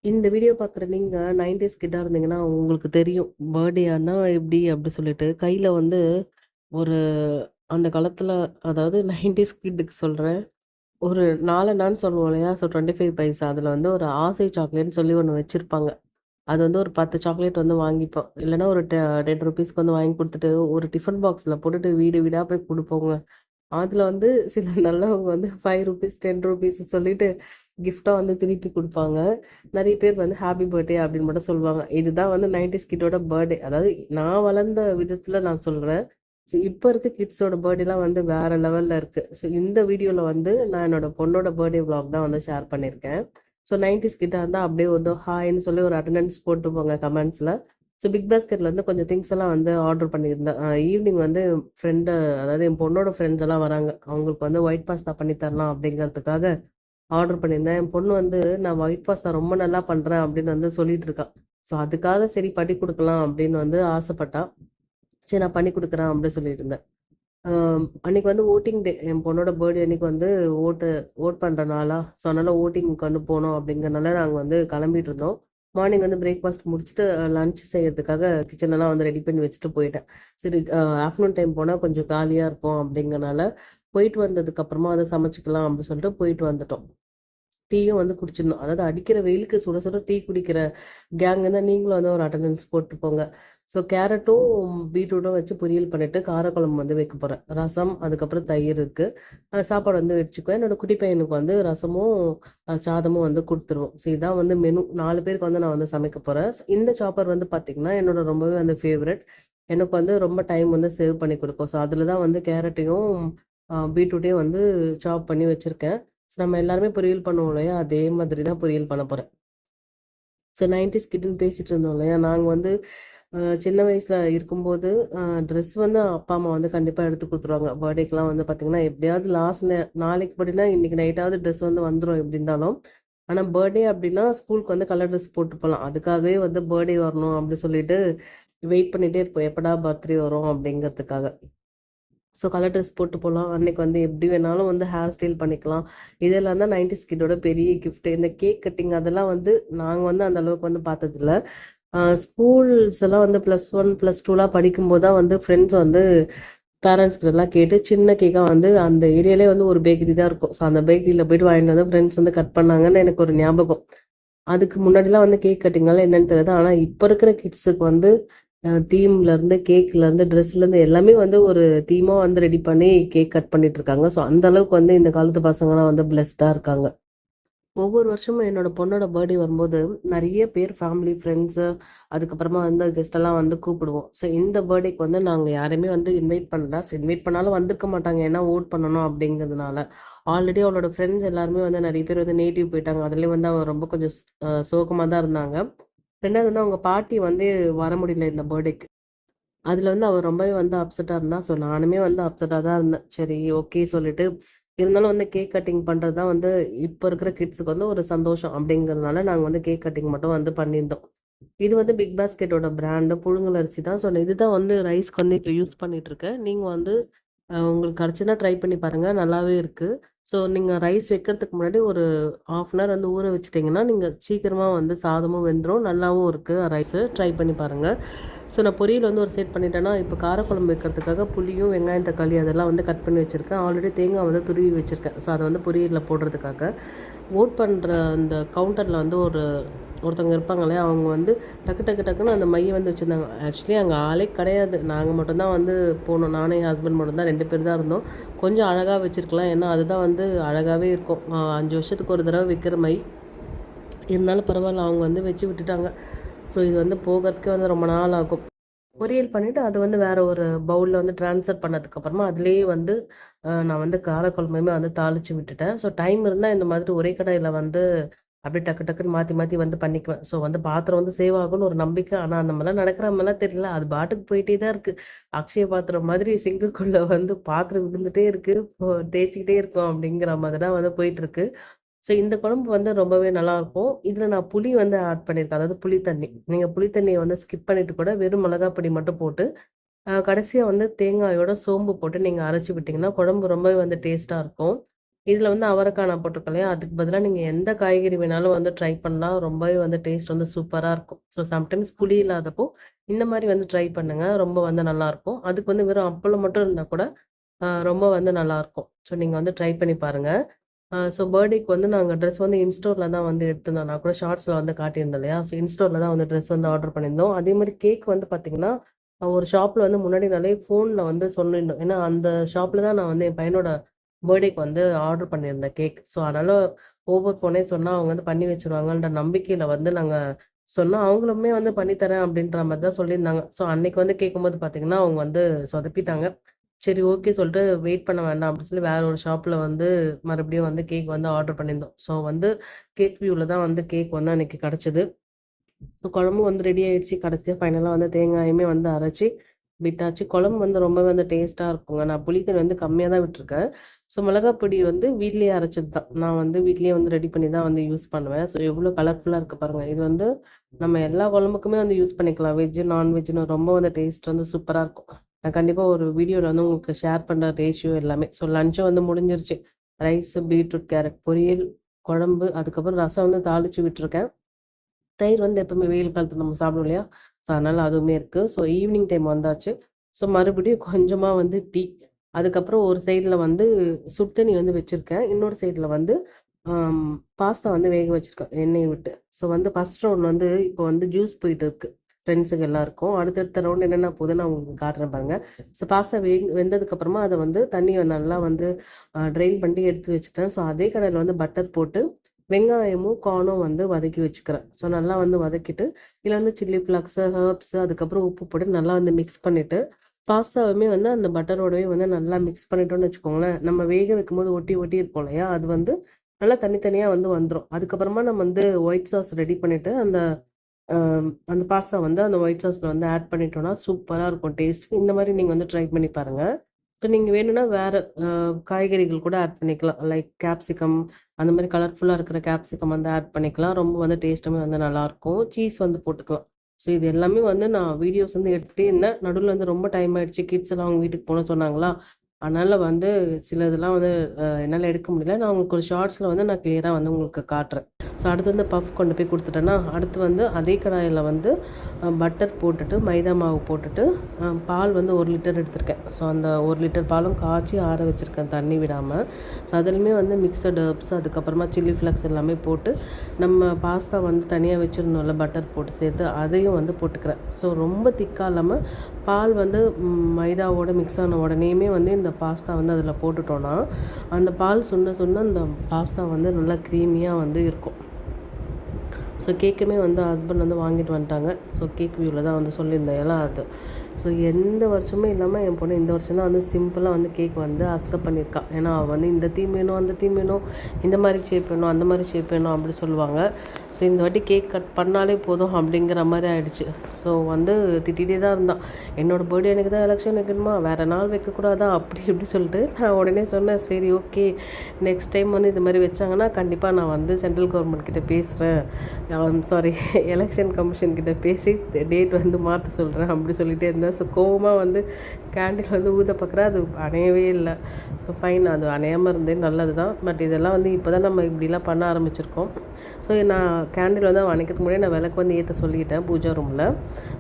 இந்த வீடியோ பார்க்குற நீங்க 90ஸ் கிட்டா இருந்தீங்கன்னா, உங்களுக்கு தெரியும். பர்த்டேயானா எப்படி அப்படி சொல்லிட்டு, கையில வந்து ஒரு அந்த காலத்துல அதாவது 90ஸ் கிட்டுக்கு சொல்றேன். ஒரு 4 அணான்னு சொல்லுவோம் இல்லையா? ஸோ 25 பைசா. அதில வந்து ஒரு ஆசை சாக்லேட்ன்னு சொல்லி ஒண்ணு வச்சிருப்பாங்க. அது வந்து ஒரு 10 சாக்லேட் வந்து வாங்கிப்போம். இல்லன்னா ஒரு 10 ரூபீஸ்க்கு வந்து வாங்கி குடுத்துட்டு, ஒரு டிஃபன் பாக்ஸ்ல போட்டுட்டு வீடு வீடா போய் குடுப்போங்க. அதுல வந்து சில நல்லவங்க வந்து ₹5 ₹10 சொல்லிட்டு கிஃப்ட்டா வந்து திருப்பி குடுப்பாங்க. நெறைய பேர் வந்து ஹேப்பி பர்த்டே அப்படின்னு மட்டும் சொல்லுவாங்க. இதுதான் வந்து 90ஸ் கிட்டோட பர்த்டே. அதாவது நான் வளர்ந்த விதத்துல நான் சொல்றேன். ஸோ இப்ப இருக்க கிட்ஸோட பர்த்டேலாம் வந்து வேற லெவல்ல இருக்கு. ஸோ இந்த வீடியோல வந்து நான் என்னோட பொண்ணோட பர்த்டே விளாக் தான் வந்து ஷேர் பண்ணியிருக்கேன். ஸோ 90ஸ் கிட்டா இருந்தா அப்படியே வந்து ஹாய்ன்னு சொல்லி ஒரு அட்டெண்டன்ஸ் போட்டு போங்க கமெண்ட்ஸ்ல. ஸோ பிக் பாஸ்கெட்ல வந்து கொஞ்சம் திங்ஸ் எல்லாம் வந்து ஆர்டர் பண்ணியிருந்தேன். ஈவினிங் வந்து ஃப்ரெண்டு அதாவது என் பொண்ணோட ஃப்ரெண்ட்ஸ் எல்லாம் வராங்க. அவங்களுக்கு வந்து ஒயிட் பாஸ்தா பண்ணி தரலாம் அப்படிங்கிறதுக்காக ஆர்டர் பண்ணியிருந்தேன். என் பொண்ணு வந்து நான் ஒயிட் பாஸ்தா ரொம்ப நல்லா பண்றேன் அப்படின்னு வந்து சொல்லிட்டு இருக்கா. ஸோ அதுக்காக சரி பண்ணி கொடுக்கலாம் அப்படின்னு வந்து ஆசைப்பட்டா. சரி நான் பண்ணி கொடுக்குறேன் அப்படின்னு சொல்லிட்டு இருந்தேன். அன்னைக்கு வந்து ஓட்டிங் டே. என் பொண்ணோட பர்த்டே அன்னைக்கு வந்து ஓட் பண்ற நாளா. ஸோ அதனால ஓட்டிங்க்கு வந்து போனோம் அப்படிங்கறனால நாங்க வந்து கிளம்பிட்டு இருந்தோம். மார்னிங் வந்து பிரேக்ஃபாஸ்ட் முடிச்சுட்டு லஞ்ச் செய்யறதுக்காக கிச்சன் எல்லாம் வந்து ரெடி பண்ணி வச்சுட்டு போயிட்டேன். சரி ஆஃப்டர்நூன் டைம் போனா கொஞ்சம் காலியா இருக்கும் அப்படிங்கறனால போயிட்டு வந்ததுக்கு அப்புறமா அதை சமைச்சுக்கலாம் அப்படின்னு சொல்லிட்டு போயிட்டு வந்துட்டோம். டீயும் வந்து குடிச்சிடணும். அதாவது அடிக்கிற வெயிலுக்கு சுட சுட டீ குடிக்கிற கேங் தான் நீங்களும் வந்து ஒரு அட்டெண்டன்ஸ் போட்டு போங்க. ஸோ கேரட்டும் பீட்ரூட்டும் வச்சு பொரியல் பண்ணிட்டு காரக்குழம்பு வந்து வைக்க போறேன். ரசம் அதுக்கப்புறம் தயிர் இருக்கு. சாப்பாடு வந்து வச்சுக்குவேன். என்னோட குட்டி பையனுக்கு வந்து ரசமும் சாதமும் வந்து கொடுத்துருவோம். ஸோ இதான் வந்து மெனு. 4 பேருக்கு வந்து நான் வந்து சமைக்க போறேன். இந்த சாப்பர் வந்து பார்த்தீங்கன்னா என்னோட ரொம்பவே வந்து ஃபேவரட். எனக்கு வந்து ரொம்ப டைம் வந்து சேவ் பண்ணி கொடுக்கும். ஸோ அதில் தான் வந்து கேரட்டையும் பீட்ரூட்டையும் வந்து சாப் பண்ணி வச்சிருக்கேன். நம்ம எல்லாருமே பொரியல் பண்ணுவோம் இல்லையா? அதே மாதிரி தான் பொரியல் பண்ண போறேன். ஸோ 90ஸ் கிட்ன்னு பேசிட்டு இருந்தோம் இல்லையா? நாங்க வந்து சின்ன வயசுல இருக்கும்போது ட்ரெஸ் வந்து அப்பா, அம்மா வந்து கண்டிப்பா எடுத்து குடுத்துருவாங்க. பர்த்டேக்குலாம் வந்து பார்த்தீங்கன்னா, எப்படியாவது லாஸ்ட் நாளைக்கு பர்த்டேனா இன்னைக்கு நைட்டாவது ட்ரெஸ் வந்து வந்துரும் எப்படி இருந்தாலும். ஆனா பர்த்டே அப்படின்னா ஸ்கூலுக்கு வந்து கலர் ட்ரெஸ் போட்டு போலாம். அதுக்காகவே வந்து பர்த்டே வரணும் அப்படி சொல்லிட்டு வெயிட் பண்ணிட்டே இருப்போம். எப்படா பர்த்டே வரும் அப்படிங்கிறதுக்காக. ஸோ கலர் ட்ரெஸ் போட்டு போகலாம். அன்னைக்கு வந்து எப்படி வேணாலும் வந்து ஹேர் ஸ்டைல் பண்ணிக்கலாம். இதெல்லாம் தான் 90ஸ் கிட்டோட பெரிய கிஃப்ட். இந்த கேக் கட்டிங் அதெல்லாம் வந்து நாங்க வந்து அந்த அளவுக்கு வந்து பார்த்ததில்ல. ஸ்கூல்ஸ் எல்லாம் வந்து +1 +2லாம் படிக்கும்போது தான் வந்து ஃப்ரெண்ட்ஸ் வந்து பேரண்ட்ஸ் கிட்டலாம் கேட்டு சின்ன கேக்கா வந்து அந்த ஏரியாலே வந்து ஒரு பேக்கரி தான் இருக்கும். ஸோ அந்த பேக்கரியில போயிட்டு வாங்கிட்டு வந்து ஃப்ரெண்ட்ஸ் வந்து கட் பண்ணாங்கன்னு எனக்கு ஒரு ஞாபகம். அதுக்கு முன்னாடிலாம் வந்து கேக் கட்டிங்னால என்னன்னு தெரியாது. ஆனா இப்ப இருக்கிற கிட்ஸுக்கு வந்து தீம்ல இருந்து, கேக்ல இருந்து, ட்ரெஸ்ல இருந்து எல்லாமே வந்து ஒரு தீமா வந்து ரெடி பண்ணி கேக் கட் பண்ணிட்டு இருக்காங்க. ஸோ அந்த அளவுக்கு வந்து இந்த காலத்து பசங்கலாம் வந்து பிளெஸ்டா இருக்காங்க. ஒவ்வொரு வருஷமும் என்னோட பொண்ணோட பர்த்டே வரும்போது நெறைய பேர் ஃபேமிலி, ஃப்ரெண்ட்ஸு அதுக்கப்புறமா வந்து கெஸ்ட் எல்லாம் வந்து கூப்பிடுவோம். ஸோ இந்த பர்த்டேக்கு வந்து நாங்க யாரையுமே வந்து இன்வைட் பண்ணல. ஸோ இன்வைட் பண்ணாலும் வந்திருக்க மாட்டாங்க. ஏன்னா ஓட் பண்ணணும் அப்படிங்கிறதுனால. ஆல்ரெடி அவளோட ஃப்ரெண்ட்ஸ் எல்லாருமே வந்து நெறைய பேர் வந்து நேட்டிவ் போயிட்டாங்க. அதுலயும் வந்து அவ ரொம்ப கொஞ்சம் சோகமா தான் இருந்தாங்க. 2வது வந்து அவங்க பாட்டி வந்து வர முடியல இந்த பர்த்டேக்கு. அதுல வந்து அவ ரொம்பவே வந்து அப்செட்டா இருந்தா. ஸோ நானுமே வந்து அப்செட்டா தான் இருந்தேன். சரி ஓகே சொல்லிட்டு, இருந்தாலும் வந்து கேக் கட்டிங் பண்றது தான் வந்து இப்ப இருக்கிற கிட்ஸுக்கு வந்து ஒரு சந்தோஷம் அப்படிங்கிறதுனால நாங்க வந்து கேக் கட்டிங் மட்டும் வந்து பண்ணியிருந்தோம். இது வந்து பிக் பாஸ்கெட்டோட பிராண்டு புழுங்கல் அரிசி தான். ஸோ இதுதான் வந்து ரைஸ்க்கு வந்து இப்போ யூஸ் பண்ணிட்டு இருக்கேன். நீங்க வந்து உங்களுக்கு கிடைச்சுன்னா ட்ரை பண்ணி பாருங்க. நல்லாவே இருக்கு. ஸோ நீங்க ரைஸ் வைக்கிறதுக்கு முன்னாடி ஒரு 1/2 அன் ஹவர் வந்து ஊற வச்சுட்டீங்கன்னா, நீங்க சீக்கிரமா வந்து சாதமும் வெந்துரும். நல்லாவும் இருக்கு ரைஸு. ட்ரை பண்ணி பாருங்க. ஸோ நான் பொரியல் வந்து ஒரு செட் பண்ணிட்டேன்னா, இப்போ காரக்குழம்பு வைக்கிறதுக்காக புளியும், வெங்காயம், தக்காளி அதெல்லாம் வந்து கட் பண்ணி வச்சுருக்கேன். ஆல்ரெடி தேங்காய் வந்து துருவி வச்சுருக்கேன். ஸோ அதை வந்து பொரியல்ல போடுறதுக்காக. ஓட் பண்ணுற அந்த கவுண்டரில் வந்து ஒருத்தவங்க இருப்பாங்க இல்லையா? அவங்க வந்து டக்கு டக்கு டக்குன்னு அந்த மைய வந்து வச்சுருந்தாங்க. ஆக்சுவலி அங்கே ஆளே கிடையாது. நாங்கள் மட்டும் தான் வந்து போனோம். நானும் என் ஹஸ்பண்ட் மட்டும் தான் 2 பேர் தான் இருந்தோம். கொஞ்சம் அழகா வச்சிருக்கலாம். ஏன்னா அதுதான் வந்து அழகாவே இருக்கும். 5 வருஷத்துக்கு ஒரு தடவை வைக்கிற மை. இருந்தாலும் பரவாயில்ல அவங்க வந்து வச்சு விட்டுட்டாங்க. ஸோ இது வந்து போகறதுக்கே வந்து ரொம்ப நாள் ஆகும். பொரியல் பண்ணிட்டு அது வந்து வேற ஒரு பவுல்ல வந்து ட்ரான்ஸ்ஃபர் பண்ணதுக்கு அப்புறமா அதிலேயே வந்து நான் வந்து காரக்குழம்புமே வந்து தாளிச்சு விட்டுட்டேன். ஸோ டைம் இருந்தா இந்த மாதிரி ஒரே கடாயில வந்து அப்படியே டக்கு டக்குன்னு மாத்தி மாத்தி வந்து பண்ணிக்குவேன். ஸோ வந்து பாத்திரம் வந்து சேவ் ஆகும்னு ஒரு நம்பிக்கை. ஆனா அந்த மாதிரிலாம் நடக்கிற மாதிரிலாம் தெரியல. அது பாட்டுக்கு போயிட்டே தான் இருக்கு. அக்ஷய பாத்திரம் மாதிரி சிங்குக்குள்ள வந்து பாத்திரம் விழுந்துட்டே இருக்கு. தேய்ச்சிக்கிட்டே இருக்கோம் அப்படிங்கிற மாதிரி தான் வந்து போயிட்டு இருக்கு. ஸோ இந்த குழம்பு வந்து ரொம்பவே நல்லாயிருக்கும். இதில நான் புளி வந்து ஆட் பண்ணியிருக்கேன். அதாவது புளி தண்ணி. நீங்க புளி தண்ணிய வந்து ஸ்கிப் பண்ணிட்டு கூட வெறும் மிளகா பொடி மட்டும் போட்டு, கடைசியா வந்து தேங்காயோட சோம்பு போட்டு நீங்க அரைச்சு விட்டீங்கன்னா, குழம்பு ரொம்பவே வந்து டேஸ்ட்டா இருக்கும். இதில வந்து அவரைக்காய் நான் போட்டிருக்கேன் இல்லையா, அதுக்கு பதிலா நீங்க எந்த காய்கறி வேணாலும் வந்து ட்ரை பண்ணலாம். ரொம்பவே வந்து டேஸ்ட் வந்து சூப்பரா இருக்கும். ஸோ சம்டைம்ஸ் புளி இல்லாதப்போ, இந்த மாரி வந்து ட்ரை பண்ணுங்க. ரொம்ப வந்து நல்லாருக்கும். அதுக்கு வந்து வெறும் அப்பளம் மட்டும் இருந்தா கூட, ரொம்ப வந்து நல்லாருக்கும். ஸோ நீங்க வந்து ட்ரை பண்ணி பாருங்க. ஸோ பர்த்டேக்கு வந்து நாங்க ட்ரெஸ் வந்து இன்ஸ்டோர்ல தான் வந்து எடுத்திருந்தோம். நான் கூட ஷார்ட்ஸ்ல வந்து காட்டியிருந்தேன் இல்லையா? ஸோ இன்ஸ்டோர்ல தான் வந்து ட்ரெஸ் வந்து ஆர்டர் பண்ணியிருந்தோம். அதே மாரி கேக் வந்து பார்த்தீங்கன்னா, ஒரு ஷாப்ல வந்து முன்னாடி நாளே ஃபோன்ல வந்து சொல்லியிருந்தோம். ஏன்னா, அந்த ஷாப்ல தான் நான் வந்து என் பையனோட பர்த்டேக்கு வந்து ஆர்டர் பண்ணியிருந்தேன் கேக். ஸோ அதனால ஓவர் ஃபோனே சொன்னா அவங்க வந்து பண்ணி வச்சுருவாங்கன்ற நம்பிக்கையில வந்து நாங்க சொன்னோம். அவங்களுமே வந்து பண்ணி தரேன் அப்படின்ற மாரி தான் சொல்லியிருந்தாங்க. ஸோ அன்னைக்கு வந்து கேட்கும்போது பார்த்தீங்கன்னா, அவங்க வந்து சொதப்பிட்டாங்க. சரி ஓகே சொல்லிட்டு வெயிட் பண்ண வேண்டாம் அப்படின்னு சொல்லி வேற ஒரு ஷாப்ல வந்து மறுபடியும் வந்து கேக் வந்து ஆர்டர் பண்ணியிருந்தோம். ஸோ வந்து கேக் வியூல தான் வந்து கேக் வந்து அன்னைக்கு கிடைச்சது. ஸோ குழம்பும் வந்து ரெடி ஆயிடுச்சு. கடைசியா ஃபைனலா வந்து தேங்காயுமே வந்து அரைச்சு விட்டாச்சு. குழம்பு வந்து ரொம்பவே வந்து டேஸ்ட்டா இருக்குங்க. நான் புளித்தண்ணி வந்து கம்மியா தான் விட்டுருக்கேன். ஸோ மிளகாய் பொடி வந்து வீட்லயே அரைச்சது தான். நான் வந்து வீட்லயே வந்து ரெடி பண்ணி தான் வந்து யூஸ் பண்ணுவேன். ஸோ எவ்வளோ கலர்ஃபுல்லா இருக்கு பாருங்க. இது வந்து நம்ம எல்லா குழம்புக்குமே வந்து யூஸ் பண்ணிக்கலாம். வெஜ்ஜு, நான்வெஜ்ஜுன்னு ரொம்ப வந்து டேஸ்ட் வந்து சூப்பரா இருக்கும். நான் கண்டிப்பா ஒரு வீடியோல வந்து உங்களுக்கு ஷேர் பண்ற ரேஷியோ எல்லாமே. ஸோ லஞ்சும் வந்து முடிஞ்சிருச்சு. ரைஸு, பீட்ரூட், கேரட் பொரியல், குழம்பு, அதுக்கப்புறம் ரசம் வந்து தாளிச்சு விட்டுருக்கேன். தயிர் வந்து எப்பவுமே வெயில் காலத்துல நம்ம சாப்பிடுவோம் இல்லையா? ஸோ அதனால அதுவுமே இருக்கு. ஸோ ஈவினிங் டைம் வந்தாச்சு. ஸோ மறுபடியும் கொஞ்சமா வந்து டீ. அதுக்கப்புறம் ஒரு சைடுல வந்து சுடு தண்ணி வந்து வச்சிருக்கேன். இன்னொரு சைடுல வந்து அம் பாஸ்தா வந்து வேக வச்சிருக்கேன் எண்ணெய விட்டு. ஸோ வந்து ஃபர்ஸ்ட் ரவுண்ட் வந்து இப்போ வந்து ஜூஸ் போயிட்டு இருக்கு. ஃப்ரெண்ட்ஸுக்கு எல்லாருக்கும். அடுத்தடுத்த ரவுண்ட் என்னென்ன போகுதுன்னு நான் உங்களுக்கு காட்டுறேன் பாருங்க. ஸோ பாஸ்தா வெந்ததுக்கு அப்புறமா அத வந்து தண்ணிய நல்லா வந்து ட்ரெயின் பண்ணி எடுத்து வச்சுட்டேன். ஸோ அதே கடாயில வந்து பட்டர் போட்டு வெங்காயமும், கார்னும் வந்து வதக்கி வச்சுக்கிறேன். ஸோ நல்லா வந்து வதக்கிட்டு, இதில வந்து சில்லி ஃப்ளக்ஸு, ஹெர்ப்ஸு அதுக்கப்புறம் உப்பு போட்டு நல்லா வந்து மிக்ஸ் பண்ணிட்டு, பாஸ்தாவுமே வந்து அந்த பட்டரோடவே வந்து நல்லா மிக்ஸ் பண்ணிட்டோம்னு வச்சுக்கோங்களேன், நம்ம வேக வைக்கும்போது ஒட்டி ஒட்டி இருக்கும் இல்லையா? அது வந்து நல்லா தனித்தனியா வந்து வந்துரும். அதுக்கப்புறமா நம்ம வந்து ஒயிட் சாஸ் ரெடி பண்ணிட்டு, அ அந்த பாஸ்தா வந்து அந்த ஒயிட் சாஸ்ல வந்து ஆட் பண்ணிட்டோம்னா, சூப்பரா இருக்கும் டேஸ்ட். இந்த மாரி நீங்க வந்து ட்ரை பண்ணி பாருங்க. இப்ப நீங்க வேணும்னா வேற காய்கறிகள் கூட ஆட் பண்ணிக்கலாம். லைக் கேப்சிகம் அந்த மாரி கலர்ஃபுல்லா இருக்கிற கேப்சிகம் வந்து ஆட் பண்ணிக்கலாம். ரொம்ப வந்து டேஸ்ட்டுமே வந்து நல்லாயிருக்கும். சீஸ் வந்து போட்டுக்கலாம். ஸோ இது எல்லாமே வந்து நான் வீடியோஸ் வந்து எடுத்துட்டே இருந்தேன். நடுவுல வந்து ரொம்ப டைம் ஆயிடுச்சு. கிட்ஸ் எல்லாம் அவங்க வீட்டுக்கு போணும் சொன்னாங்களா, அதனால வந்து சிலதெல்லாம் வந்து என்னால எடுக்க முடியல. நான் உங்களுக்கு ஒரு ஷார்ட்ஸ்ல வந்து நான் கிளியரா வந்து உங்களுக்கு காட்டுறேன். ஸோ அடுத்து வந்து பஃப் கொண்டு போய் குடுத்துட்டேன்னா, அடுத்து வந்து அதே கடாயில வந்து பட்டர் போட்டுட்டு, மைதா மாவு போட்டுட்டு, பால் வந்து 1 லிட்டர் எடுத்திருக்கேன். ஸோ அந்த 1 லிட்டர் பாலும் காய்ச்சி ஆற வச்சிருக்கேன் தண்ணி விடாம. ஸோ அதிலுமே வந்து மிக்ஸட் ஹெர்ப்ஸ் அதுக்கப்புறமா சில்லி ஃப்ளக்ஸ் எல்லாமே போட்டு, நம்ம பாஸ்தா வந்து தனியா வச்சிருந்தோம்ல பட்டர் போட்டு சேர்த்து, அதையும் வந்து போட்டுக்கிறேன். ஸோ ரொம்ப திக்கா இல்லாம, பால் வந்து மைதாவோட மிக்ஸ் ஆன உடனேயுமே வந்து இந்த பாஸ்தா வந்து அதில போட்டுட்டோன்னா, அந்த பால் சுண்ட சுண்ட அந்த பாஸ்தா வந்து நல்லா க்ரீமியா வந்து இருக்கும். ஸோ கேக்குமே வந்து ஹஸ்பண்ட் வந்து வாங்கிட்டு வந்துட்டாங்க. ஸோ கேக் வியூவில் தான் வந்து சொல்லியிருந்தேன் எல்லாம் அது. ஸோ எந்த வருஷமும் இல்லாமல் என் பொண்ணு இந்த வருஷம் தான் வந்து சிம்பிளாக வந்து கேக் வந்து அக்செப்ட் பண்ணியிருக்கா. ஏன்னா அவள் வந்து இந்த தீம் வேணும், அந்த தீம் வேணும், இந்த மாதிரி ஷேப் வேணும், அந்த மாதிரி ஷேப் வேணும் அப்படி சொல்லுவாங்க. ஸோ இந்த வாட்டி கேக் கட் பண்ணாலே போதும் அப்படிங்கிற மாதிரி ஆயிடுச்சு. ஸோ வந்து திட்டிகிட்டே தான் இருந்தான். என்னோடய பர்த்டே எனக்கு தான் எலெக்ஷன் வைக்கணுமா, வேறு நாள் வைக்கக்கூடாதா அப்படி இப்படி சொல்லிட்டு நான் உடனே சொன்னேன், சரி ஓகே நெக்ஸ்ட் டைம் வந்து இது மாதிரி வச்சாங்கன்னா கண்டிப்பாக நான் வந்து சென்ட்ரல் கவர்மெண்ட் கிட்ட பேசுகிறேன், சாரி எலெக்ஷன் கமிஷன் கிட்ட பேசி டேட் வந்து மாற்ற சொல்கிறேன் அப்படி சொல்லிகிட்டே இருந்தேன். ஸோ கோவமாக வந்து கேண்டில் வந்து ஊத பார்க்குறேன், அது அணையவே இல்லை. ஸோ ஃபைன், அது அணையாமல் இருந்தே நல்லது தான். பட் இதெல்லாம் வந்து இப்போ தான் நம்ம இப்படிலாம் பண்ண ஆரம்பிச்சிருக்கோம். ஸோ நான் கேண்டில் வந்து அணைக்கிறதுக்கு முன்னாடி நான் விளக்கு வந்து ஏற்ற சொல்லிட்டேன் பூஜா ரூமில்.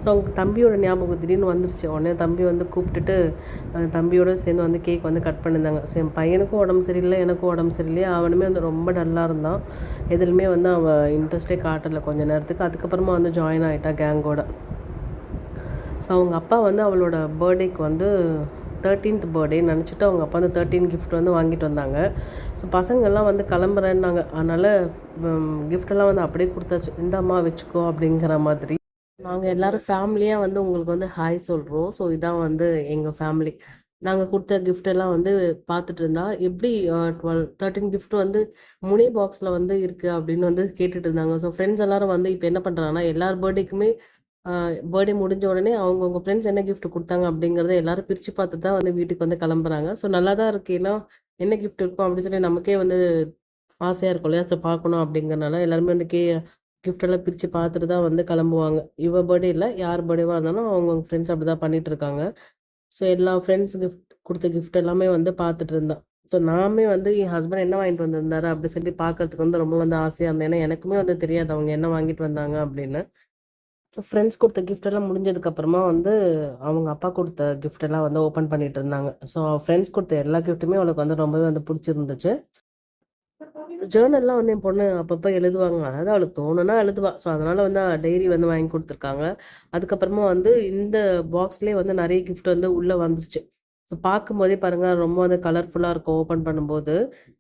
ஸோ அவங்க தம்பியோட ஞாபகம் திடீர்னு வந்துருச்சு. உடனே தம்பி வந்து கூப்பிட்டுட்டு தம்பியோடு சேர்ந்து வந்து கேக் வந்து கட் பண்ணியிருந்தாங்க. ஸோ என் பையனுக்கும் உடம்பு சரியில்லை, எனக்கும் உடம்பு சரியில்லையே, அவனுமே வந்து ரொம்ப டல்லாக இருந்தான். எதுலையுமே வந்து அவன் இன்ட்ரெஸ்ட்டே காட்டலை கொஞ்ச நேரத்துக்கு. அதுக்கப்புறமா வந்து ஜாயின் ஆகிட்டா கேங்கோட. ஸோ அவங்க அப்பா வந்து அவளோட பர்த்டேக்கு வந்து 13th பர்த்டே நினச்சிட்டு அவங்க அப்பா வந்து 13 கிஃப்ட் வந்து வாங்கிட்டு வந்தாங்க. ஸோ பசங்கள்லாம் வந்து கிளம்புறேன்னாங்க. அதனால் கிஃப்டெல்லாம் வந்து அப்படியே கொடுத்தாச்சு. இந்தாம்மா வச்சுக்கோ அப்படிங்கிற மாதிரி. நாங்கள் எல்லோரும் ஃபேமிலியாக வந்து உங்களுக்கு வந்து ஹாய் சொல்கிறோம். ஸோ இதான் வந்து எங்கள் ஃபேமிலி. நாங்கள் கொடுத்த கிஃப்டெல்லாம் வந்து பார்த்துட்டு இருந்தா, எப்படி 13 கிஃப்ட் வந்து 3 பாக்ஸில் வந்து இருக்குது அப்படின்னு வந்து கேட்டுட்டு இருந்தாங்க. ஸோ ஃப்ரெண்ட்ஸ் எல்லோரும் வந்து இப்போ என்ன பண்ணுறாங்கன்னா, எல்லார் பர்த்டேக்குமே பர்த்டே முடிஞ்ச உடனே அவங்கவுங்க ஃப்ரெண்ட்ஸ் என்ன கிஃப்ட் குடுத்தாங்க அப்படிங்கிறத எல்லாரும் பிரிச்சு பார்த்துட்டு தான் வந்து வீட்டுக்கு வந்து கிளம்புறாங்க. ஸோ நல்லா தான் இருக்கு. ஏன்னா, என்ன கிஃப்ட் இருக்கும் அப்படின்னு சொல்லி நமக்கே வந்து ஆசையா இருக்கும் இல்லையா? ஸோ பார்க்கணும் அப்படிங்கிறனால எல்லாருமே வந்து கிஃப்ட் எல்லாம் பிரிச்சு பார்த்துட்டு தான் வந்து கிளம்புவாங்க. இவ பர்த்டே இல்ல, யார் பர்த்டேவா இருந்தாலும் அவங்கவங்க ஃப்ரெண்ட்ஸ் அப்படிதான் பண்ணிட்டு இருக்காங்க. ஸோ எல்லா ஃப்ரெண்ட்ஸ் குடுத்த கிஃப்ட் எல்லாமே வந்து பார்த்துட்டு இருந்தா. ஸோ நாமே வந்து என் ஹஸ்பண்ட் என்ன வாங்கிட்டு வந்திருந்தாரு அப்படி சொல்லி பார்க்கறதுக்கு வந்து ரொம்ப வந்து ஆசையா இருந்தேன். ஏன்னா எனக்குமே வந்து தெரியாது அவங்க என்ன வாங்கிட்டு வந்தாங்க அப்படின்னு. ஸோ ஃப்ரெண்ட்ஸ் குடுத்த கிஃப்ட் எல்லாம் முடிஞ்சதுக்கு அப்புறமா வந்து அவங்க அப்பா குடுத்த கிஃப்ட் எல்லாம் வந்து ஓப்பன் பண்ணிட்டு இருந்தாங்க. ஸோ ஃப்ரெண்ட்ஸ் குடுத்த எல்லா கிஃப்ட்டுமே அவளுக்கு வந்து ரொம்பவே வந்து புடிச்சிருந்துச்சு. ஜர்னல்லாம் வந்து என் பொண்ணு அப்பப்ப எழுதுவாங்க. அதாவது அவளுக்கு தோணுனா எழுதுவா. ஸோ அதனால வந்து டைரி வந்து வாங்கி குடுத்துருக்காங்க. அதுக்கப்புறமா வந்து இந்த பாக்ஸ்லயே வந்து நெறைய கிஃப்ட் வந்து உள்ள வந்துருச்சு. ஸோ பார்க்கும்போதே பாருங்க ரொம்ப வந்து கலர்ஃபுல்லா இருக்கும் ஓப்பன் பண்ணும்போது.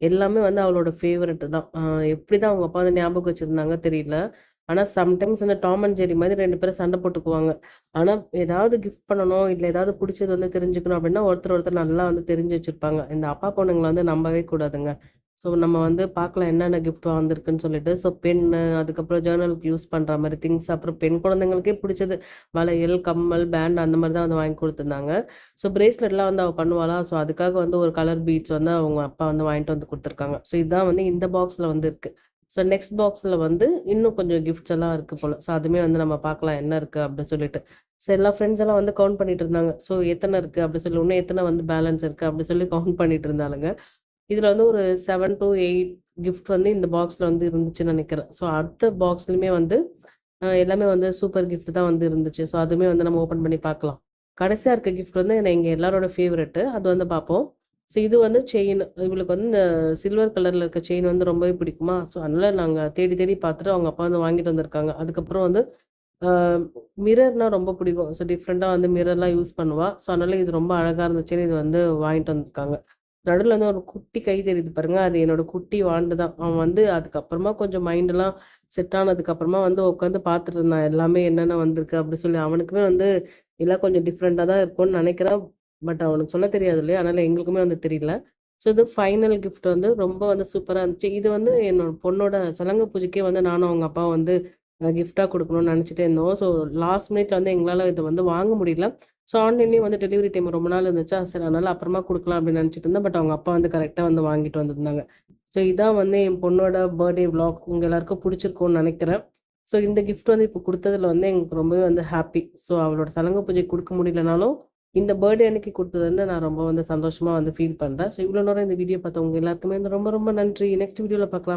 எல்லாமே வந்து அவளோட ஃபேவரைட் தான். எப்படிதான் அவங்க அப்பா வந்து ஞாபகம் வச்சிருந்தாங்க தெரியல. ஆனா சம்டைம்ஸ் இந்த டாம் அண்ட் ஜெர்ரி மாதிரி 2 பேரும் சண்டை போட்டுக்குவாங்க. ஆனா ஏதாவது கிஃப்ட் பண்ணணும், இல்ல ஏதாவது புடிச்சது வந்து தெரிஞ்சுக்கணும் அப்படின்னா ஒருத்தர் நல்லா வந்து தெரிஞ்சு வச்சிருப்பாங்க. இந்த அப்பா பொண்ணுங்கள வந்து நம்பவே கூடாதுங்க. ஸோ நம்ம வந்து பார்க்கலாம் என்னென்ன கிஃப்ட் வந்திருக்குன்னு சொல்லிட்டு. ஸோ பென்னு, அதுக்கப்புறம் ஜர்னலுக்கு யூஸ் பண்ற மாரி திங்ஸ், அப்புறம் பெண் குழந்தைங்களுக்கே புடிச்சது வளையல், கம்மல், பேண்ட் அந்த மாரி தான் வந்து வாங்கி குடுத்துருந்தாங்க. ஸோ பிரேஸ்லெட்லாம் வந்து அவ பண்ணுவாளா, ஸோ அதுக்காக வந்து ஒரு கலர் பீட்ஸ் வந்து அவங்க அப்பா வந்து வாங்கிட்டு வந்து குடுத்துருக்காங்க. ஸோ இதான் வந்து இந்த பாக்ஸ்ல வந்து இருக்கு. ஸோ நெக்ஸ்ட் பாக்ஸ்ல வந்து இன்னும் கொஞ்சம் கிஃப்ட்ஸ் எல்லாம் இருக்கு போல. ஸோ அதுவுமே வந்து நம்ம பார்க்கலாம் என்ன இருக்கு அப்படி சொல்லிட்டு. ஸோ எல்லா ஃப்ரெண்ட்ஸ் எல்லாம் வந்து கவுண்ட் பண்ணிட்டு இருந்தாங்க. ஸோ எத்தன இருக்கு அப்படி சொல்லி, இன்னும் எத்தன வந்து பேலன்ஸ் இருக்கு அப்படி சொல்லி கவுண்ட் பண்ணிட்டு இருந்தாளுங்க. இதுல வந்து ஒரு 7 டூ 8 கிஃப்ட் வந்து இந்த பாக்ஸ்ல வந்து இருந்துச்சுன்னு நெனைக்கிறேன். ஸோ அடுத்த பாக்ஸ்லயுமே வந்து எல்லாமே வந்து சூப்பர் கிஃப்ட் தான் வந்து இருந்துச்சு. ஸோ அதுவுமே வந்து நம்ம ஓப்பன் பண்ணி பார்க்கலாம். கடைசியா இருக்க கிஃப்ட் வந்து எங்க எல்லாரோட ஃபேவரெட்டு. அது வந்து பார்ப்போம். ஸோ இது வந்து செயின். இவளுக்கு வந்து இந்த சில்வர் கலர்ல இருக்க செயின் வந்து ரொம்பவே பிடிக்குமா, ஸோ அதனால நாங்க தேடி தேடி பார்த்துட்டு அவங்க அப்பா வந்து வாங்கிட்டு வந்திருக்காங்க. அதுக்கப்புறம் வந்து அ மிரர்னா ரொம்ப பிடிக்கும். ஸோ டிஃப்ரெண்ட்டா வந்து மிரர்லாம் யூஸ் பண்ணுவா. ஸோ அதனால இது ரொம்ப அழகா இருந்துச்சுன்னு இது வந்து வாங்கிட்டு வந்திருக்காங்க. நடுவுல வந்து ஒரு குட்டி கை தெரியுது பாருங்க. அது என்னோட குட்டி வாண்டு தான். அவன் வந்து அதுக்கப்புறமா கொஞ்சம் மைண்டெல்லாம் செட் ஆனதுக்கு அப்புறமா வந்து உட்காந்து பார்த்துட்டு இருந்தான். எல்லாமே என்னென்ன வந்திருக்கு அப்படி சொல்லி. அவனுக்குமே வந்து எல்லாம் கொஞ்சம் டிஃப்ரெண்ட்டா தான் இருக்கும்னு நெனைக்கிறேன். பட் அவனுக்கு சொல்ல தெரியாது இல்லையா? அதனால எங்களுக்குமே வந்து தெரியல. ஸோ இது ஃபைனல் கிஃப்ட் வந்து ரொம்ப வந்து சூப்பரா இருந்துச்சு. இது வந்து என்னோட பொண்ணோட சலங்க பூஜைக்கே வந்து நானும் அவங்க அப்பாவும் வந்து கிஃப்ட்டா குடுக்கணும்னு நெனச்சுட்டே இருந்தோம். ஸோ லாஸ்ட் மினிட்ல வந்து எங்களால இத வந்து வாங்க முடியல. ஸோ ஆன்லைன்லேயே வந்து டெலிவரி டைம் ரொம்ப நாள் இருந்துச்சா, சரி அதனால அப்புறமா குடுக்கலாம் அப்படின்னு நெனச்சுட்டு இருந்தேன். பட் அவங்க அப்பா வந்து கரெக்ட்டா வந்து வாங்கிட்டு வந்திருந்தாங்க. ஸோ இதான் வந்து என் பொண்ணோட பர்த்டே விளாக். உங்க எல்லாருக்கும் புடிச்சிருக்கும்னு நெனைக்கிறேன். ஸோ இந்த கிஃப்ட் வந்து இப்போ குடுத்ததுல வந்து எங்களுக்கு ரொம்பவே வந்து ஹாப்பி. ஸோ அவளோட சலங்க பூஜை குடுக்க முடியலனாலும், இந்த பர்த்டே அன்னைக்கு குடுத்தது வந்து நான் ரொம்ப வந்து சந்தோஷமா வந்து ஃபீல் பண்றேன். ஸோ இவ்வளோ நேரம் இந்த வீடியோ பார்த்தவங்க எல்லாருக்குமே வந்து ரொம்ப ரொம்ப நன்றி. நெக்ஸ்ட் வீடியோல பார்க்கலாம்.